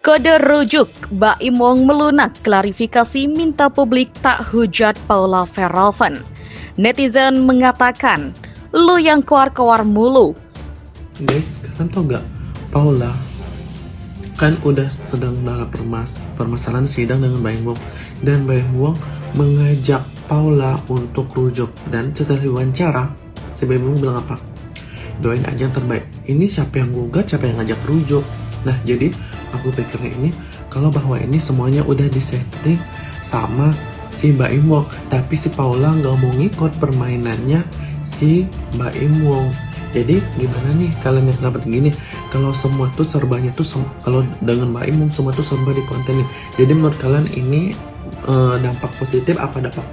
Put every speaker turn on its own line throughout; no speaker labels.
Kode rujuk, Baim Wong melunak klarifikasi minta publik tak hujat Paula Verhoeven. Netizen mengatakan, lu yang keluar-keluar mulu.
Guys, kalian tau gak, Paula kan udah sedang dalam permasalahan sidang dengan Baim Wong. Dan Baim Wong mengajak Paula untuk rujuk. Dan setelah diwawancara, si Baim Wong bilang apa? Doain aja yang terbaik. Ini siapa yang gugat, siapa yang ngajak rujuk. Nah, jadi aku pikirnya ini kalau bahwa ini semuanya udah disetting sama si Baim Wong, tapi si Paula nggak mau ngikut permainannya si Baim Wong. Jadi gimana nih kalian yang dapat gini? Kalau semua tuh serbanya tuh kalau dengan Baim Wong semua tuh serba di kontenin. Jadi menurut kalian ini dampak positif apa dampak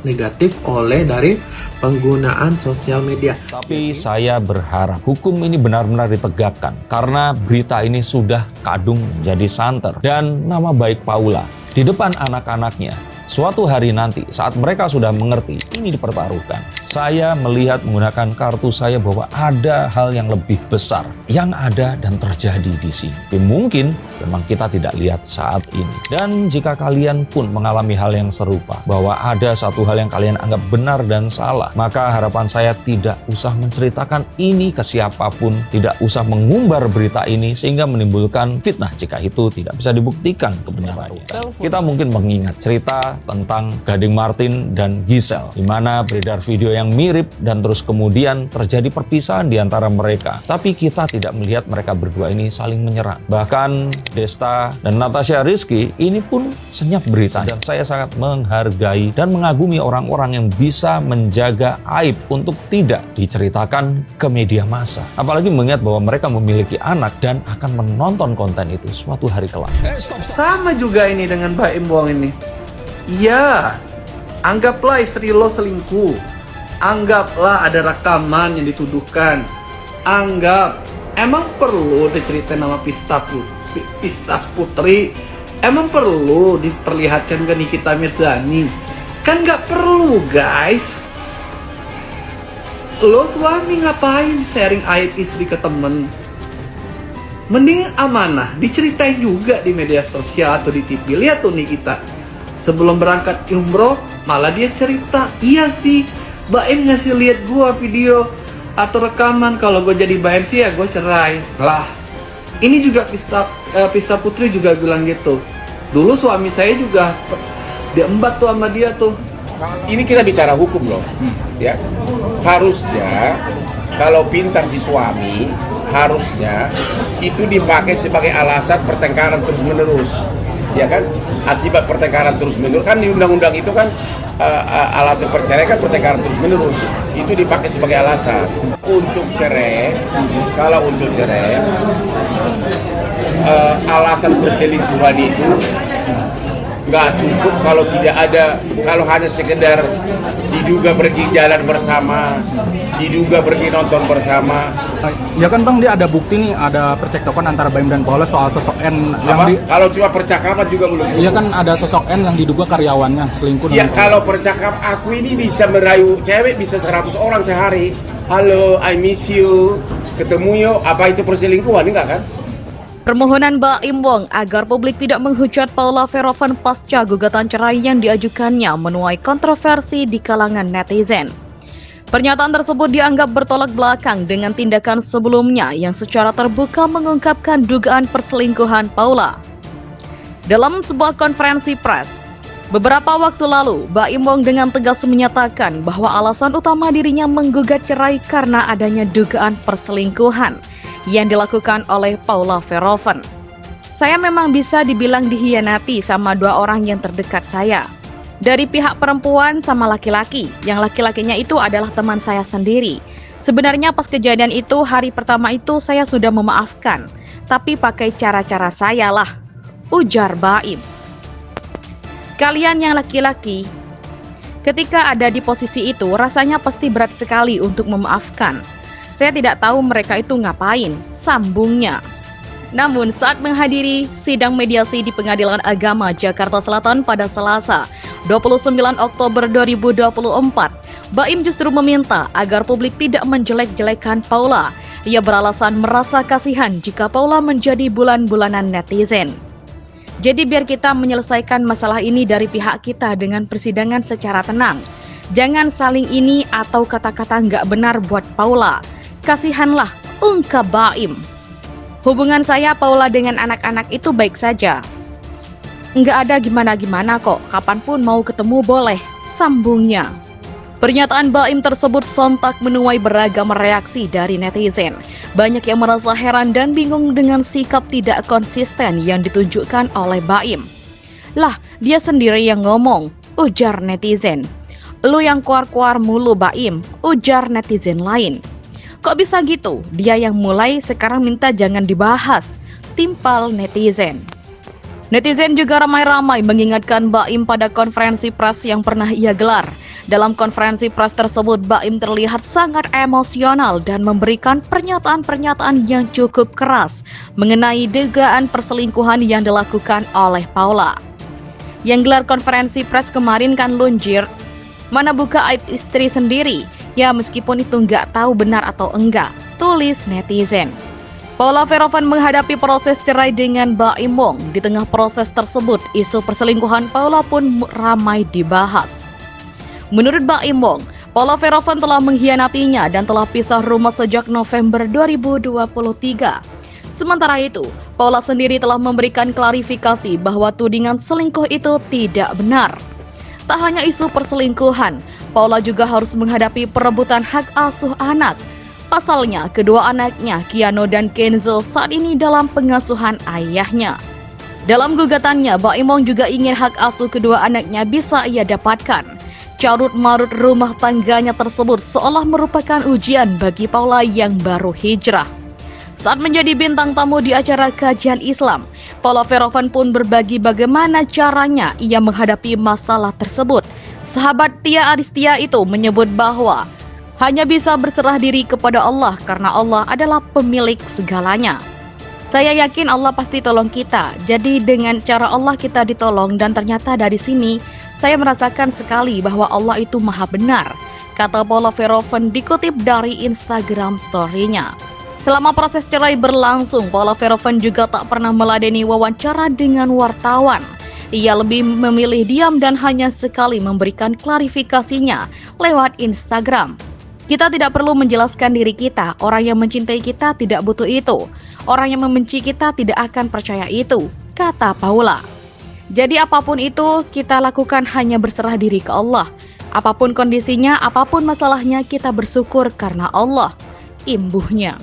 negatif oleh dari penggunaan sosial media?
Tapi saya berharap hukum ini benar-benar ditegakkan karena berita ini sudah kadung menjadi santer dan nama baik Paula di depan anak-anaknya. Suatu hari nanti saat mereka sudah mengerti ini dipertaruhkan, saya melihat menggunakan kartu saya bahwa ada hal yang lebih besar yang ada dan terjadi di sini. Tapi mungkin memang kita tidak lihat saat ini. Dan jika kalian pun mengalami hal yang serupa, bahwa ada satu hal yang kalian anggap benar dan salah, maka harapan saya tidak usah menceritakan ini ke siapapun, tidak usah mengumbar berita ini sehingga menimbulkan fitnah jika itu tidak bisa dibuktikan kebenarannya. Kita mungkin mengingat cerita tentang Gading Martin dan Giselle, di mana beredar video yang mirip dan terus kemudian terjadi perpisahan di antara mereka. Tapi kita tidak melihat mereka berdua ini saling menyerang. Bahkan Desta dan Natasha Rizky ini pun senyap berita. Dan saya sangat menghargai dan mengagumi orang-orang yang bisa menjaga aib untuk tidak diceritakan ke media massa. Apalagi mengingat bahwa mereka memiliki anak dan akan menonton konten itu suatu hari kelak.
Sama juga ini dengan Baim Wong ini. Iya, anggaplah istri lo selingkuh. Anggaplah ada rekaman yang dituduhkan. Anggap, emang perlu diceritain nama Pista Putri? Emang perlu diperlihatkan ke Nikita Mirzani? Kan gak perlu, guys. Lo suami ngapain sharing aib istri ke temen? Mending amanah, diceritain juga di media sosial atau di TV. Lihat tuh Nikita, sebelum berangkat umroh, malah dia cerita, iya sih, Baim ngasih lihat gua video atau rekaman, kalau gue jadi Baim sih ya gue cerai. Lah, ini juga Pista Putri juga bilang gitu. Dulu suami saya juga diembat tuh sama dia tuh.
Ini kita bicara hukum loh, ya. Harusnya kalau pintar si suami, harusnya itu dipakai sebagai alasan pertengkaran terus menerus. Ya kan, akibat pertengkaran terus menerus kan di undang-undang itu kan alat perceraian kan pertengkaran terus menerus itu dipakai sebagai alasan untuk cerai. Kalau untuk cerai alasan perselingkuhan itu nggak cukup kalau tidak ada, kalau hanya sekedar diduga pergi jalan bersama, diduga pergi nonton bersama.
Ya kan Bang, dia ada bukti nih, ada percekcokan antara Baim dan Paula soal sosok N yang
kalau cuma percakapan juga belum cukup.
Iya kan ada sosok N yang diduga karyawannya selingkuh.
Ya kalau percakapan, aku ini bisa merayu cewek bisa 100 orang sehari. Halo, I miss you, ketemu yuk, apa itu perselingkuhan? Enggak kan?
Permohonan Baim Wong agar publik tidak menghujat Paula Verhoeven pasca gugatan cerai yang diajukannya menuai kontroversi di kalangan netizen. Pernyataan tersebut dianggap bertolak belakang dengan tindakan sebelumnya yang secara terbuka mengungkapkan dugaan perselingkuhan Paula. Dalam sebuah konferensi pers, beberapa waktu lalu, Baim Wong dengan tegas menyatakan bahwa alasan utama dirinya menggugat cerai karena adanya dugaan perselingkuhan yang dilakukan oleh Paula Verhoeven. Saya memang bisa dibilang dihianati sama dua orang yang terdekat saya. Dari pihak perempuan sama laki-laki, yang laki-lakinya itu adalah teman saya sendiri. Sebenarnya pas kejadian itu, hari pertama itu saya sudah memaafkan, tapi pakai cara-cara saya lah, ujar Baim. Kalian yang laki-laki, ketika ada di posisi itu, rasanya pasti berat sekali untuk memaafkan. Saya tidak tahu mereka itu ngapain, sambungnya. Namun saat menghadiri sidang mediasi di Pengadilan Agama Jakarta Selatan pada Selasa, 29 Oktober 2024, Baim justru meminta agar publik tidak menjelek-jelekan Paula. Ia beralasan merasa kasihan jika Paula menjadi bulan-bulanan netizen. Jadi biar kita menyelesaikan masalah ini dari pihak kita dengan persidangan secara tenang. Jangan saling ini atau kata-kata nggak benar buat Paula. Kasihanlah, ungkap Baim. Hubungan saya Paula dengan anak-anak itu baik saja. Nggak ada gimana-gimana kok, kapanpun mau ketemu boleh, sambungnya. Pernyataan Baim tersebut sontak menuai beragam reaksi dari netizen. Banyak yang merasa heran dan bingung dengan sikap tidak konsisten yang ditunjukkan oleh Baim. Lah, dia sendiri yang ngomong, ujar netizen. Lu yang kuar-kuar mulu Baim, ujar netizen lain. Kok bisa gitu? Dia yang mulai, sekarang minta jangan dibahas, timpal netizen. Netizen juga ramai-ramai mengingatkan Baim pada konferensi pers yang pernah ia gelar. Dalam konferensi pers tersebut, Baim terlihat sangat emosional dan memberikan pernyataan-pernyataan yang cukup keras mengenai dugaan perselingkuhan yang dilakukan oleh Paula. Yang gelar konferensi pers kemarin kan lunjir, mana buka aib istri sendiri, ya meskipun itu nggak tahu benar atau enggak, tulis netizen. Paula Verhoeven menghadapi proses cerai dengan Baim Wong. Di tengah proses tersebut, isu perselingkuhan Paula pun ramai dibahas. Menurut Baim Wong, Paula Verhoeven telah mengkhianatinya dan telah pisah rumah sejak November 2023. Sementara itu, Paula sendiri telah memberikan klarifikasi bahwa tudingan selingkuh itu tidak benar. Tak hanya isu perselingkuhan, Paula juga harus menghadapi perebutan hak asuh anak. Pasalnya, kedua anaknya, Keanu dan Kenzo, saat ini dalam pengasuhan ayahnya. Dalam gugatannya, Baim Wong juga ingin hak asuh kedua anaknya bisa ia dapatkan. Carut-marut rumah tangganya tersebut seolah merupakan ujian bagi Paula yang baru hijrah. Saat menjadi bintang tamu di acara kajian Islam, Paula Verhoeven pun berbagi bagaimana caranya ia menghadapi masalah tersebut. Sahabat Tia Adistia itu menyebut bahwa hanya bisa berserah diri kepada Allah karena Allah adalah pemilik segalanya. Saya yakin Allah pasti tolong kita, jadi dengan cara Allah kita ditolong dan ternyata dari sini saya merasakan sekali bahwa Allah itu maha benar, kata Paula Verhoeven dikutip dari Instagram story-nya. Selama proses cerai berlangsung, Paula Verhoeven juga tak pernah meladeni wawancara dengan wartawan. Ia lebih memilih diam dan hanya sekali memberikan klarifikasinya lewat Instagram. Kita tidak perlu menjelaskan diri kita, orang yang mencintai kita tidak butuh itu. Orang yang membenci kita tidak akan percaya itu, kata Paula. Jadi apapun itu, kita lakukan hanya berserah diri ke Allah. Apapun kondisinya, apapun masalahnya, kita bersyukur karena Allah, imbuhnya.